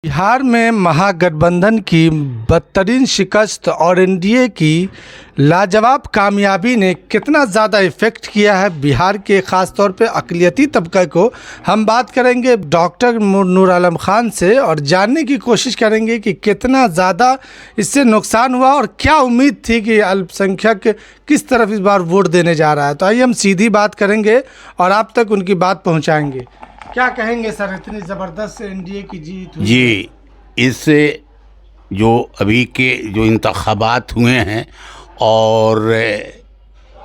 बिहार में महागठबंधन की बदतरीन शिकस्त और एनडीए की लाजवाब कामयाबी ने कितना ज़्यादा इफ़ेक्ट किया है बिहार के ख़ास तौर पे अक़लियती तबके को। हम बात करेंगे डॉक्टर नूर आलम खान से और जानने की कोशिश करेंगे कि कितना ज़्यादा इससे नुकसान हुआ और क्या उम्मीद थी कि अल्पसंख्यक किस तरफ इस बार वोट देने जा रहा है। तो आइए हम सीधी बात करेंगे और आप तक उनकी बात पहुँचाएँगे। क्या कहेंगे सर, इतनी ज़बरदस्त एनडीए की जीत हुई? जी, इससे जो अभी के जो इंतखाबात हुए हैं और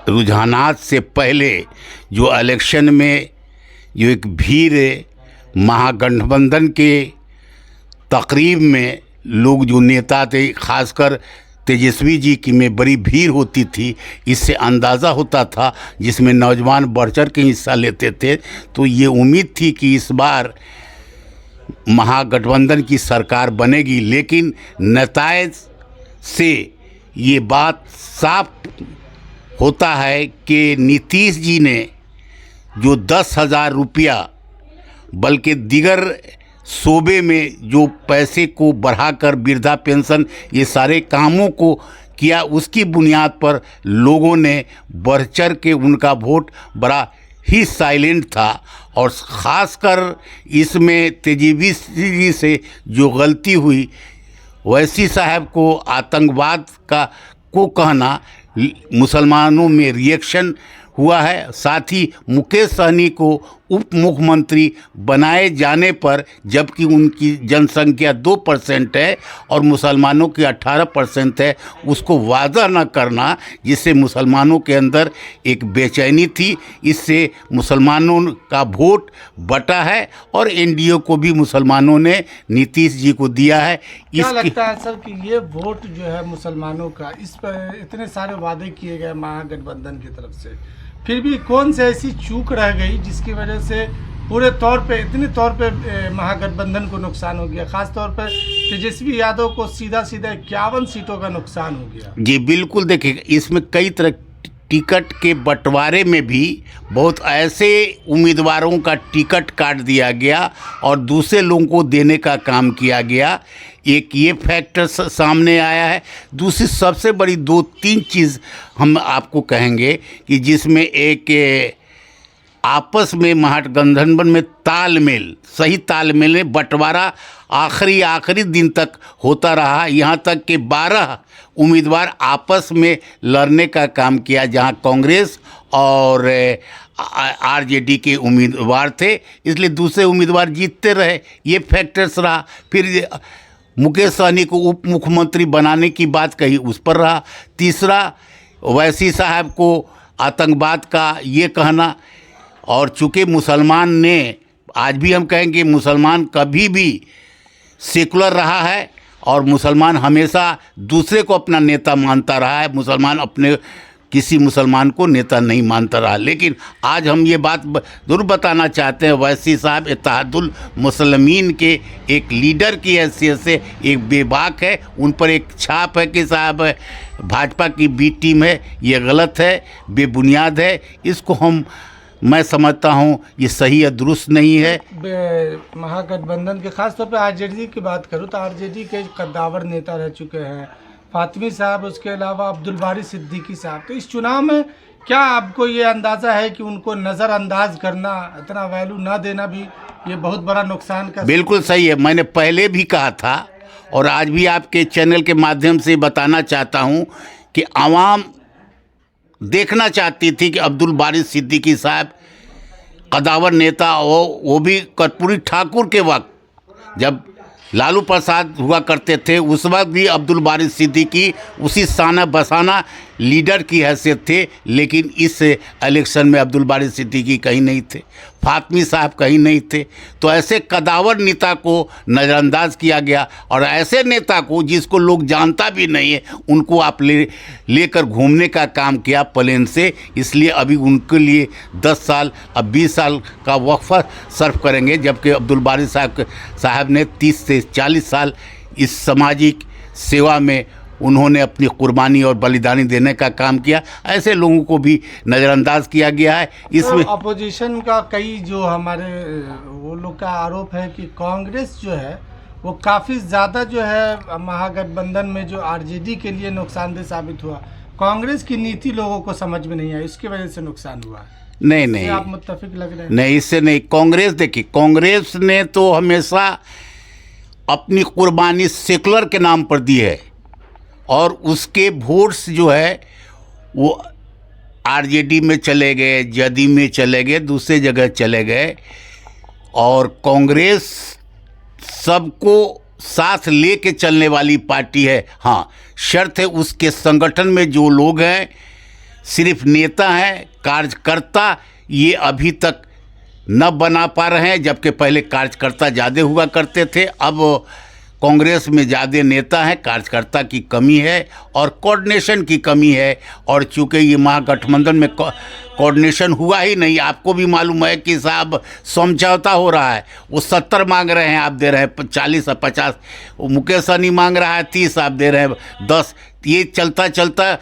रुझानात से पहले जो इलेक्शन में जो एक भीड़ महागठबंधन के तकरीब में लोग जो नेता थे, खासकर तेजस्वी जी की में बड़ी भीड़ होती थी, इससे अंदाज़ा होता था, जिसमें नौजवान बढ़ चढ़ के हिस्सा लेते थे। तो ये उम्मीद थी कि इस बार महागठबंधन की सरकार बनेगी, लेकिन नतायज से ये बात साफ होता है कि नीतीश जी ने जो 10,000 रुपया बल्कि दिगर शोबे में जो पैसे को बढ़ाकर वृद्धा पेंशन ये सारे कामों को किया, उसकी बुनियाद पर लोगों ने बढ़ चढ़ के उनका वोट बड़ा ही साइलेंट था। और ख़ासकर इसमें तेजस्वी जी से जो गलती हुई, वैसी साहब को आतंकवाद को कहना, मुसलमानों में रिएक्शन हुआ है। साथ ही मुकेश सहनी को उप मुख्यमंत्री बनाए जाने पर, जबकि उनकी जनसंख्या 2% है और मुसलमानों की 18% है, उसको वादा न करना, जिससे मुसलमानों के अंदर एक बेचैनी थी। इससे मुसलमानों का वोट बटा है और एनडीए को भी मुसलमानों ने नीतीश जी को दिया है। क्या लगता है सर कि ये वोट जो है मुसलमानों का, इस पर इतने सारे वादे किए गए महागठबंधन की तरफ से, फिर भी कौन सी ऐसी चूक रह गई जिसकी वजह से पूरे तौर पे इतने तौर पे महागठबंधन को नुकसान हो गया? खास तौर पर तेजस्वी यादव को सीधा 51 सीटों का नुकसान हो गया। जी बिल्कुल, देखिए इसमें कई तरह टिकट के बंटवारे में भी बहुत ऐसे उम्मीदवारों का टिकट काट दिया गया और दूसरे लोगों को देने का काम किया गया। एक ये फैक्टर सामने आया है। दूसरी सबसे बड़ी 2-3 चीज़ हम आपको कहेंगे कि जिसमें एक आपस में महागठबंधन में तालमेल, सही तालमेल में बंटवारा आखिरी दिन तक होता रहा। यहाँ तक कि 12 उम्मीदवार आपस में लड़ने का काम किया, जहाँ कांग्रेस और आरजेडी के उम्मीदवार थे, इसलिए दूसरे उम्मीदवार जीतते रहे। ये फैक्टर्स रहा। फिर मुकेश सहनी को उप मुख्यमंत्री बनाने की बात कही, उस पर रहा। तीसरा, वैसी साहब को आतंकवाद का ये कहना। और चूँकि मुसलमान ने, आज भी हम कहेंगे मुसलमान कभी भी सेकुलर रहा है और मुसलमान हमेशा दूसरे को अपना नेता मानता रहा है, मुसलमान अपने किसी मुसलमान को नेता नहीं मानता रहा। लेकिन आज हम ये बात ज़रूर बताना चाहते हैं, वैसी साहब इत्तेहादुल मुसलमीन के एक लीडर की हैसियत से एक बेबाक है। उन पर एक छाप है कि साहब भाजपा की बी टीम है। ये गलत है, बेबुनियाद है। इसको मैं समझता हूँ ये सही या दुरुस्त नहीं है। महागठबंधन के खास तौर पर आरजेडी की बात करूँ तो आरजेडी के कद्दावर नेता रह चुके हैं फातिमी साहब, उसके अलावा अब्दुल बारी सिद्दीकी साहब। तो इस चुनाव में क्या आपको ये अंदाज़ा है कि उनको नज़रअंदाज करना, इतना वैल्यू ना देना भी ये बहुत बड़ा नुकसान का? बिल्कुल सही है। मैंने पहले भी कहा था और आज भी आपके चैनल के माध्यम से बताना चाहता हूँ कि आवाम देखना चाहती थी कि अब्दुल बारी सिद्दीकी साहब कदावर नेता हो, वो भी कर्पूरी ठाकुर के वक्त जब लालू प्रसाद हुआ करते थे, उस वक्त भी अब्दुल बारी सिद्दीकी उसी साना बसाना लीडर की हैसियत थे। लेकिन इस इलेक्शन में अब्दुल बारी सिद्दीकी कहीं नहीं थे, फातिमी साहब कहीं नहीं थे। तो ऐसे कदावर नेता को नज़रअंदाज किया गया और ऐसे नेता को जिसको लोग जानता भी नहीं है, उनको आप लेकर घूमने का काम किया प्लेन से। इसलिए अभी उनके लिए 10 साल, अब 20 साल का वक्फा सर्व करेंगे, जबकि अब्दुल बारी साहब ने 30 से 40 साल इस सामाजिक सेवा में उन्होंने अपनी कुर्बानी और बलिदानी देने का काम किया। ऐसे लोगों को भी नज़रअंदाज किया गया है। इसमें अपोजिशन का कई जो हमारे वो लोग का आरोप है कि कांग्रेस जो है वो काफ़ी ज़्यादा जो है महागठबंधन में जो आरजेडी के लिए नुकसानदेह साबित हुआ। कांग्रेस की नीति लोगों को समझ में नहीं आई, इसकी वजह से नुकसान हुआ है। नहीं इससे नहीं आप मुत्तफिक लग रहे हैं? नहीं, इससे नहीं। कांग्रेस, देखिए, कांग्रेस ने तो हमेशा अपनी कुर्बानी सेकुलर के नाम पर दी है और उसके वोट्स जो है वो आरजेडी में चले गए, जदयू में चले गए, दूसरे जगह चले गए। और कांग्रेस सबको साथ लेके चलने वाली पार्टी है। हाँ, शर्त है उसके संगठन में जो लोग हैं सिर्फ नेता हैं, कार्यकर्ता ये अभी तक न बना पा रहे हैं, जबकि पहले कार्यकर्ता ज़्यादा हुआ करते थे। अब कांग्रेस में ज़्यादा नेता हैं, कार्यकर्ता की कमी है और कोऑर्डिनेशन की कमी है। और चूँकि ये महागठबंधन में कोऑर्डिनेशन हुआ ही नहीं, आपको भी मालूम है कि साहब समझौता हो रहा है। वो 70 मांग रहे हैं, आप दे रहे हैं 40 और 50। मुकेश सहनी मांग रहा है 30, आप दे रहे हैं 10। ये चलता चलता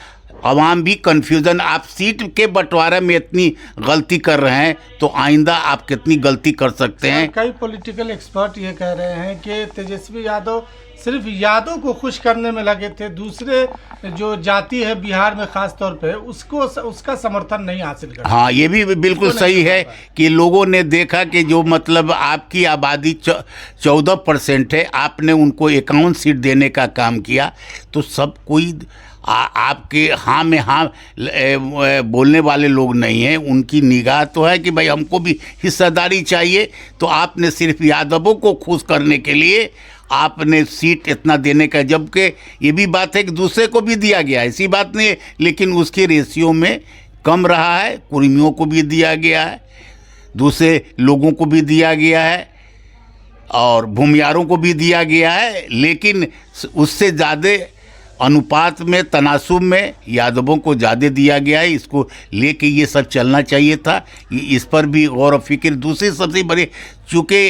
अवाम भी कन्फ्यूज़न। आप सीट के बंटवारे में इतनी गलती कर रहे हैं तो आइंदा आप कितनी गलती कर सकते हैं। कई पॉलिटिकल एक्सपर्ट ये कह रहे हैं कि तेजस्वी यादव सिर्फ यादव को खुश करने में लगे थे, दूसरे जो जाति है बिहार में खास तौर पे उसका समर्थन नहीं हासिल कर। हाँ, ये भी बिल्कुल सही है कि लोगों ने देखा कि जो मतलब आपकी आबादी 14% है, आपने उनको 51 सीट देने का काम किया तो सब कोई आपके हाँ में हाँ बोलने वाले लोग नहीं हैं। उनकी निगाह तो है कि भाई हमको भी हिस्सेदारी चाहिए। तो आपने सिर्फ यादवों को खुश करने के लिए आपने सीट इतना देने का, जबकि ये भी बात है कि दूसरे को भी दिया गया, ऐसी बात नहीं है, लेकिन उसके रेशियो में कम रहा है। कुर्मियों को भी दिया गया है, दूसरे लोगों को भी दिया गया है और भूमियारों को भी दिया गया है, लेकिन उससे ज़्यादा अनुपात में, तनासुब में यादवों को ज़्यादा दिया गया है। इसको लेके ये सब चलना चाहिए था, इस पर भी गौर व फिक्र। दूसरी सबसे बड़ी, चूँकि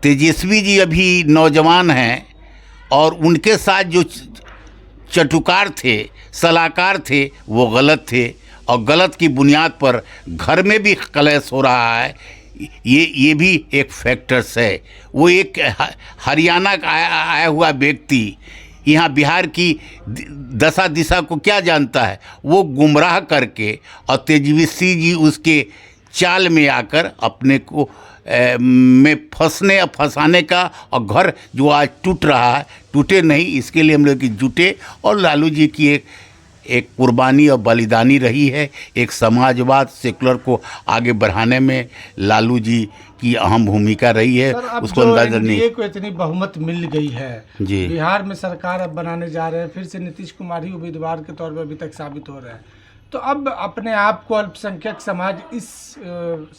तेजस्वी जी अभी नौजवान हैं और उनके साथ जो चटुकार थे, सलाहकार थे, वो गलत थे और गलत की बुनियाद पर घर में भी कलेश हो रहा है। ये भी एक फैक्टर्स है। वो एक हरियाणा का आया हुआ व्यक्ति यहाँ बिहार की दशा दिशा को क्या जानता है, वो गुमराह करके और तेजस्वी जी उसके चाल में आकर अपने को में फंसने और फंसाने का, और घर जो आज टूट रहा है टूटे नहीं, इसके लिए हम लोग की जुटे। और लालू जी की एक कुर्बानी और बलिदानी रही है। एक समाजवाद सेकुलर को आगे बढ़ाने में लालू जी की अहम भूमिका रही है। उसको अंदाजा नहीं को इतनी बहुमत मिल गई है जी, बिहार में सरकार अब बनाने जा रहे हैं, फिर से नीतीश कुमार ही उम्मीदवार के तौर पर अभी तक साबित हो रहे हैं। तो अब अपने आप को अल्पसंख्यक समाज इस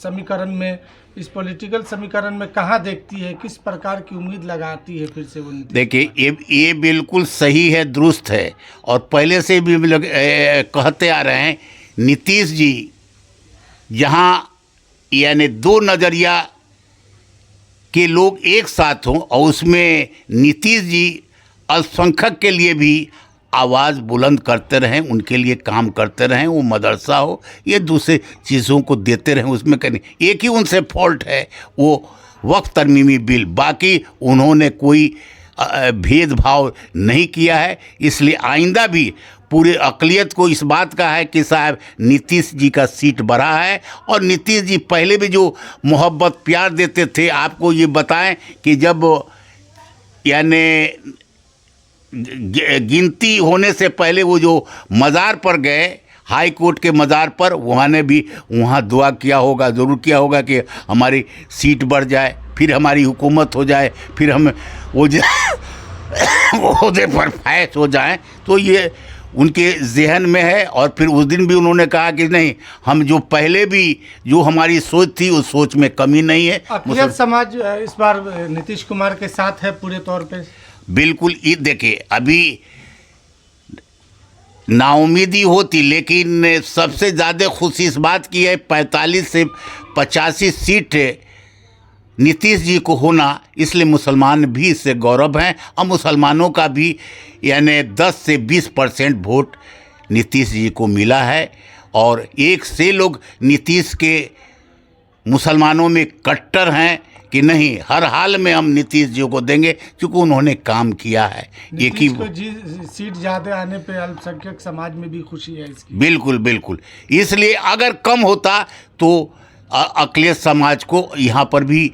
समीकरण में, इस पॉलिटिकल समीकरण में कहाँ देखती है, किस प्रकार की उम्मीद लगाती है फिर से वो? देखिए, ये बिल्कुल सही है, दुरुस्त है। और पहले से भी लोग कहते आ रहे हैं, नीतीश जी जहाँ यानी दो नज़रिया के लोग एक साथ हों और उसमें नीतीश जी अल्पसंख्यक के लिए भी आवाज़ बुलंद करते रहें, उनके लिए काम करते रहें, वो मदरसा हो, ये दूसरे चीज़ों को देते रहें, उसमें कहीं एक ही उनसे फॉल्ट है, वो वक्त तरमीमी बिल। बाकी उन्होंने कोई भेदभाव नहीं किया है। इसलिए आइंदा भी पूरे अक़लियत को इस बात का है कि साहब नीतीश जी का सीट बढ़ा है। और नीतीश जी पहले भी जो मोहब्बत प्यार देते थे, आपको ये बताएं कि जब यानी गिनती होने से पहले वो जो मज़ार पर गए, हाई कोर्ट के मज़ार पर, वहाँ दुआ किया होगा, ज़रूर किया होगा कि हमारी सीट बढ़ जाए, फिर हमारी हुकूमत हो जाए, फिर हम वो ओहदे पर फैज हो जाएं। तो ये उनके जहन में है। और फिर उस दिन भी उन्होंने कहा कि नहीं, हम जो पहले भी जो हमारी सोच थी उस सोच में कमी नहीं है। अक़लियत समाज इस बार नीतीश कुमार के साथ है पूरे तौर पे? बिल्कुल। ये देखिए, अभी नाउमीदी होती, लेकिन सबसे ज़्यादा खुशी इस बात की है 45 से 85 सीट नीतीश जी को होना, इसलिए मुसलमान भी इससे गौरव हैं। और मुसलमानों का भी यानी 10 से 20% वोट नीतीश जी को मिला है। और एक से लोग नीतीश के मुसलमानों में कट्टर हैं कि नहीं, हर हाल में हम नीतीश जी को देंगे क्योंकि उन्होंने काम किया है। एक ही नीतीश को सीट ज़्यादा आने पे अल्पसंख्यक समाज में भी खुशी है इसकी। बिल्कुल बिल्कुल, इसलिए अगर कम होता तो अखिलेश समाज को यहाँ पर भी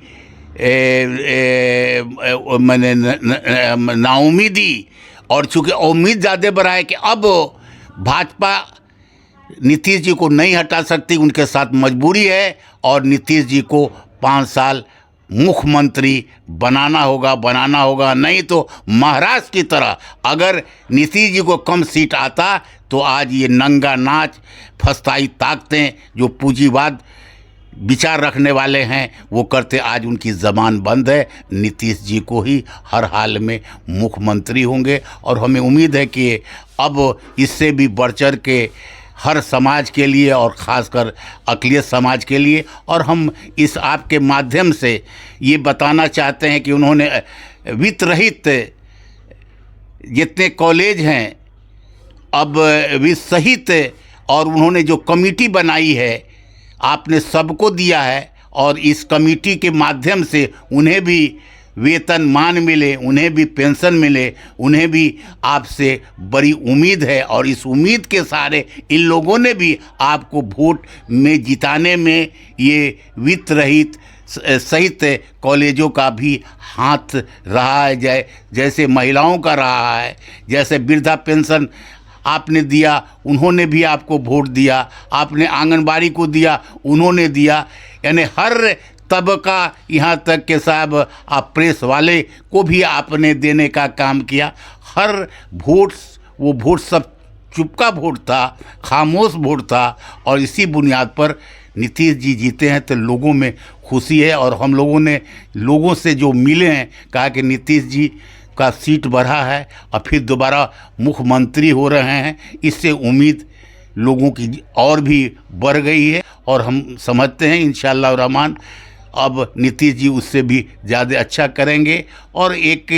मैंने नाउमीदी, और चूंकि उम्मीद ज़्यादा बढ़ाए कि अब भाजपा नीतीश जी को नहीं हटा सकती, उनके साथ मजबूरी है और नीतीश जी को 5 साल मुख्यमंत्री बनाना होगा। नहीं तो महाराष्ट्र की तरह अगर नीतीश जी को कम सीट आता तो आज ये नंगा नाच, फस्ताई ताकतें जो पूंजीवाद विचार रखने वाले हैं वो करते, आज उनकी ज़बान बंद है। नीतीश जी को ही हर हाल में मुख्यमंत्री होंगे और हमें उम्मीद है कि अब इससे भी बढ़ चढ़ के हर समाज के लिए और ख़ासकर अखिलेश समाज के लिए, और हम इस आपके माध्यम से ये बताना चाहते हैं कि उन्होंने वित्त रहित जितने कॉलेज हैं अब वित्त सहित, और उन्होंने जो कमेटी बनाई है आपने सबको दिया है, और इस कमेटी के माध्यम से उन्हें भी वेतनमान मिले, उन्हें भी पेंशन मिले, उन्हें भी आपसे बड़ी उम्मीद है। और इस उम्मीद के सहारे इन लोगों ने भी आपको वोट में जिताने में ये वित्त रहित सहित कॉलेजों का भी हाथ रहा है, जैसे महिलाओं का रहा है, जैसे वृद्धा पेंशन आपने दिया, उन्होंने भी आपको वोट दिया, आपने आंगनबाड़ी को दिया, उन्होंने दिया, यानी हर तबका, यहाँ तक के साहब आप प्रेस वाले को भी आपने देने का काम किया। हर वोट, वो वोट सब चुपका वोट था, खामोश वोट था, और इसी बुनियाद पर नीतीश जी जीते हैं तो लोगों में खुशी है। और हम लोगों ने लोगों से जो मिले हैं कहा कि नीतीश जी का सीट बढ़ा है और फिर दोबारा मुख्यमंत्री हो रहे हैं, इससे उम्मीद लोगों की और भी बढ़ गई है। और हम समझते हैं इंशाअल्लाह रहमान अब नीतीश जी उससे भी ज़्यादा अच्छा करेंगे। और एक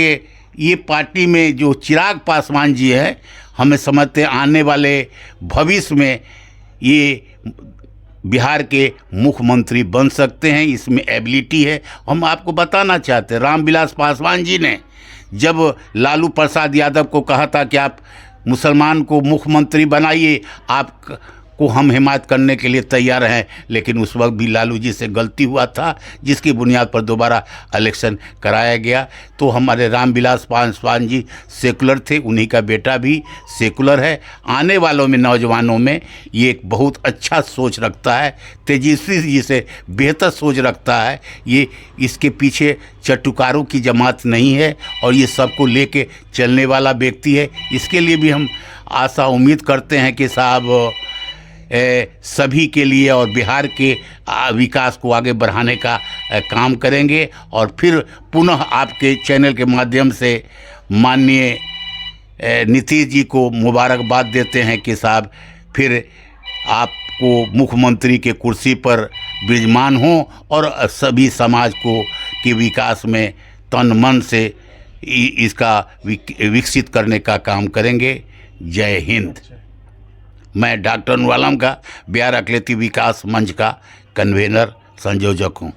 ये पार्टी में जो चिराग पासवान जी है, हमें समझते हैं आने वाले भविष्य में ये बिहार के मुख्यमंत्री बन सकते हैं, इसमें एबिलिटी है। हम आपको बताना चाहते हैं रामविलास पासवान जी ने जब लालू प्रसाद यादव को कहा था कि आप मुसलमान को मुख्यमंत्री बनाइए, आपको हम हिमायत करने के लिए तैयार हैं, लेकिन उस वक्त भी लालू जी से गलती हुआ था जिसकी बुनियाद पर दोबारा इलेक्शन कराया गया। तो हमारे रामविलास पासवान जी सेकुलर थे, उन्हीं का बेटा भी सेकुलर है। आने वालों में नौजवानों में ये एक बहुत अच्छा सोच रखता है, तेजस्वी जी से बेहतर सोच रखता है। ये इसके पीछे चटुकारों की जमात नहीं है और ये सबको लेके चलने वाला व्यक्ति है। इसके लिए भी हम आशा उम्मीद करते हैं कि साहब सभी के लिए और बिहार के विकास को आगे बढ़ाने का काम करेंगे। और फिर पुनः आपके चैनल के माध्यम से माननीय नीतीश जी को मुबारकबाद देते हैं कि साहब फिर आपको मुख्यमंत्री के कुर्सी पर विराजमान हों और सभी समाज को के विकास में तन मन से इसका विकसित करने का काम करेंगे। जय हिंद। मैं डॉक्टर नूर आलम का बिहार अकलियती विकास मंच का कन्वेनर संयोजक हूँ।